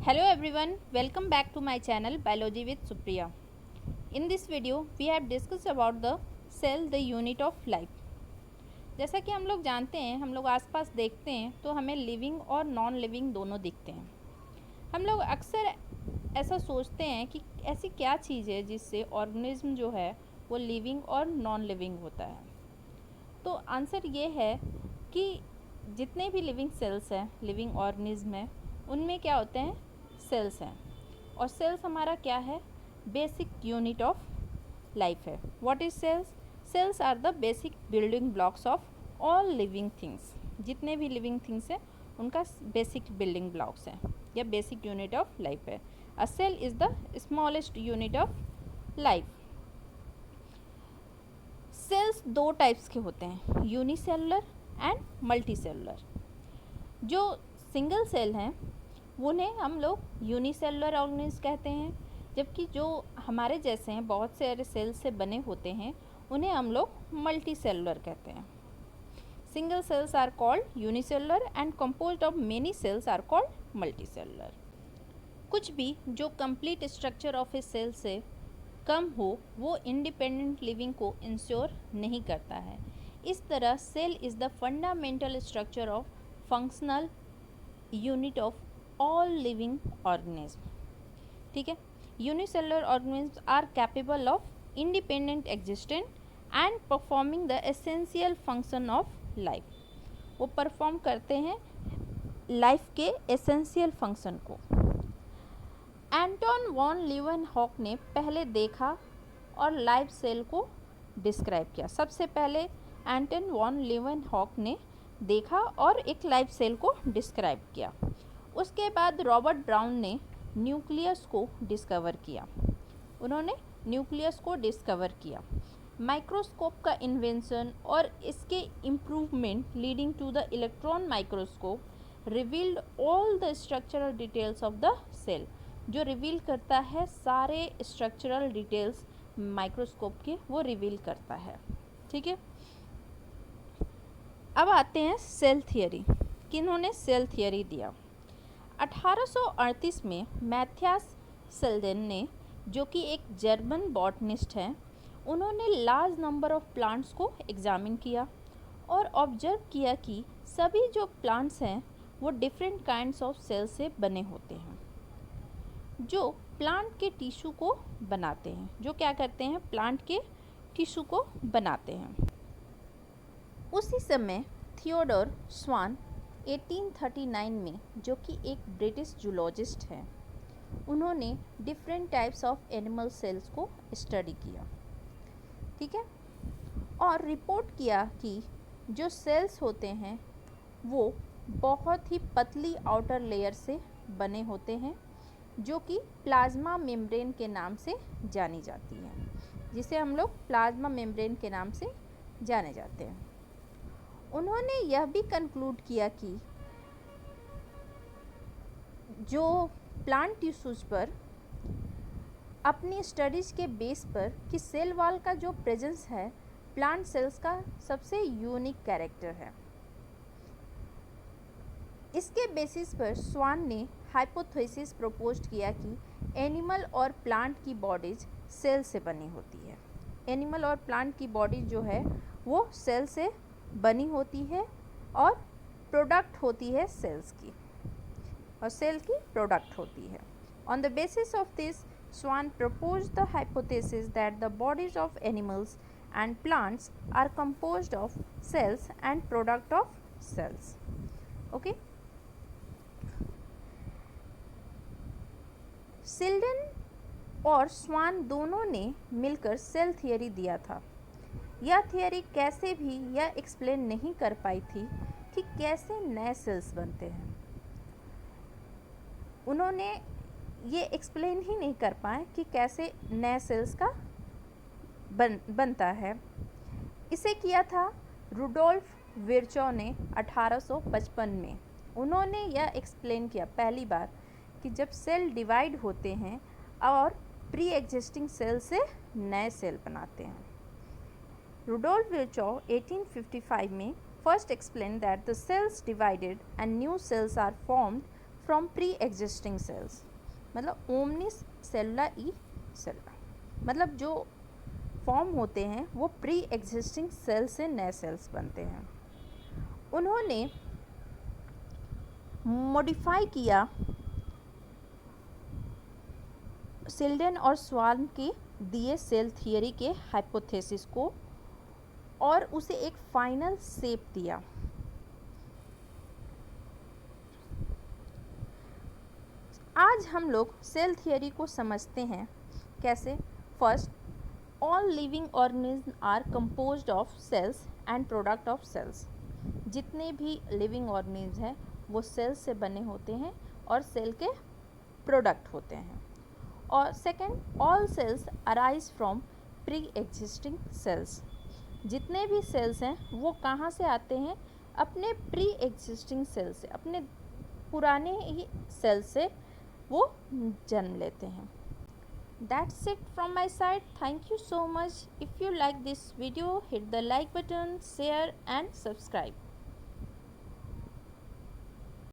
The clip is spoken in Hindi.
Hello everyone, welcome back to my channel Biology with Supriya. In this video, we have discussed about the cell, the unit of life. जैसा कि हम लोग जानते हैं, हम लोग आसपास देखते हैं तो हमें लिविंग और नॉन लिविंग दोनों दिखते हैं। हम लोग अक्सर ऐसा सोचते हैं कि ऐसी क्या चीज़ है जिससे ऑर्गेनिज्म जो है वो लिविंग और नॉन लिविंग होता है। तो आंसर ये है कि जितने भी लिविंग सेल्स हैं, लिविंग ऑर्गेनिज्म हैं, उनमें क्या होते हैं, सेल्स हैं। और सेल्स हमारा क्या है, बेसिक यूनिट ऑफ लाइफ है। What is cells? Cells are the basic building blocks of all living things. जितने भी लिविंग थिंग्स हैं उनका बेसिक बिल्डिंग ब्लॉक्स हैं या बेसिक यूनिट ऑफ लाइफ है। A cell is the smallest unit of life. Cells दो टाइप्स के होते हैं, यूनिसेलुलर एंड मल्टीसेलुलर। जो सिंगल सेल हैं उन्हें हम लोग यूनिसेलुलर ऑर्गेनिज्म कहते हैं, जबकि जो हमारे जैसे हैं बहुत सारे सेल्स से बने होते हैं उन्हें हम लोग मल्टीसेलुलर कहते हैं। Single cells are called unicellular and composed of many cells are called multicellular. कुछ भी जो complete structure of a cell से कम हो वो इंडिपेंडेंट लिविंग को इंश्योर नहीं करता है। इस तरह cell is the fundamental structure of functional unit of all living organism. ठीक है, unicellular organism are capable of independent existence and performing the essential function of life. वो परफॉर्म करते हैं लाइफ के एसेंशियल फंक्शन को। एंटोन वॉन लीवनहॉक ने पहले देखा और लाइव सेल को डिस्क्राइब किया। सबसे पहले एंटोन वॉन लीवनहॉक ने देखा और एक लाइव सेल को डिस्क्राइब किया। उसके बाद रॉबर्ट ब्राउन ने न्यूक्लियस को डिस्कवर किया। उन्होंने न्यूक्लियस को डिस्कवर किया। माइक्रोस्कोप का इन्वेंशन और इसके improvement leading to the electron microscope revealed all the structural details of the cell. जो रिवील करता है सारे स्ट्रक्चरल डिटेल्स माइक्रोस्कोप के, वो रिवील करता है। ठीक है, अब आते हैं सेल थियरी। किन्होंने सेल थियरी दिया? 1838 में मैथियास सेल्डेन ने, जो कि एक जर्मन बॉटनिस्ट हैं, उन्होंने लार्ज नंबर ऑफ प्लांट्स को एग्जामिन किया और ऑब्जर्व किया कि सभी जो प्लांट्स हैं वो डिफरेंट काइंड्स ऑफ सेल से बने होते हैं, जो प्लांट के टिश्यू को बनाते हैं। जो क्या करते हैं, प्लांट के टिश्यू को बनाते हैं। उसी समय थियोडोर स्वान 1839 में, जो कि एक ब्रिटिश जूलॉजिस्ट हैं, उन्होंने different types of animal cells को स्टडी किया। ठीक है, और रिपोर्ट किया कि जो सेल्स होते हैं वो बहुत ही पतली आउटर लेयर से बने होते हैं, जो कि प्लाज्मा मेम्ब्रेन के नाम से जानी जाती है, जिसे हम लोग प्लाज्मा मेम्ब्रेन के नाम से जाने जाते हैं। उन्होंने यह भी कंक्लूड किया कि जो प्लांट टिश्यूज पर अपनी स्टडीज़ के बेस पर कि सेल वॉल का जो प्रेजेंस है प्लांट सेल्स का सबसे यूनिक कैरेक्टर है। इसके बेसिस पर स्वान ने हाइपोथेसिस प्रपोज किया कि एनिमल और प्लांट की बॉडीज सेल से बनी होती है। एनिमल और प्लांट की बॉडी जो है वो सेल से बनी होती है और प्रोडक्ट होती है सेल्स की, और सेल की प्रोडक्ट होती है। On the basis of this Schwann proposed the hypothesis that the bodies of animals and plants are composed of cells and product of cells. Okay. सिल्डन और स्वान दोनों ने मिलकर सेल थियरी दिया था। यह थियरी कैसे भी यह एक्सप्लेन नहीं कर पाई थी कि कैसे नए सेल्स बनते हैं। उन्होंने ये एक्सप्लेन ही नहीं कर पाए कि कैसे नए सेल्स का बनता है। इसे किया था रुडोल्फ विर्चो ने 1855 में। उन्होंने यह एक्सप्लेन किया पहली बार कि जब सेल डिवाइड होते हैं और प्री एग्जिस्टिंग सेल से नए सेल बनाते हैं। रुडोल्फ विर्चो 1855 में first explain that the cells divided and new cells are formed from pre existing cells, मतलब ओमनिस सेलुला ई सेलुला, मतलब जो फॉर्म होते हैं वो प्री एग्जिस्टिंग सेल से नए सेल्स बनते हैं। उन्होंने मॉडिफाई किया सिल्डन और स्वान के दिए सेल थियरी के हाइपोथेसिस को और उसे एक फाइनल शेप दिया। आज हम लोग सेल थियरी को समझते हैं कैसे। First, all living organism are composed of cells and product of cells. जितने भी लिविंग ऑर्गेनिज्म हैं वो सेल्स से बने होते हैं और सेल के प्रोडक्ट होते हैं। और second, all cells arise from pre existing cells. जितने भी सेल्स हैं वो कहाँ से आते हैं, अपने प्री एग्जिस्टिंग सेल से, अपने पुराने ही सेल से वो जन्म लेते हैं। That's it from my side. Thank you so much. If you like this video, hit the like button, share and subscribe.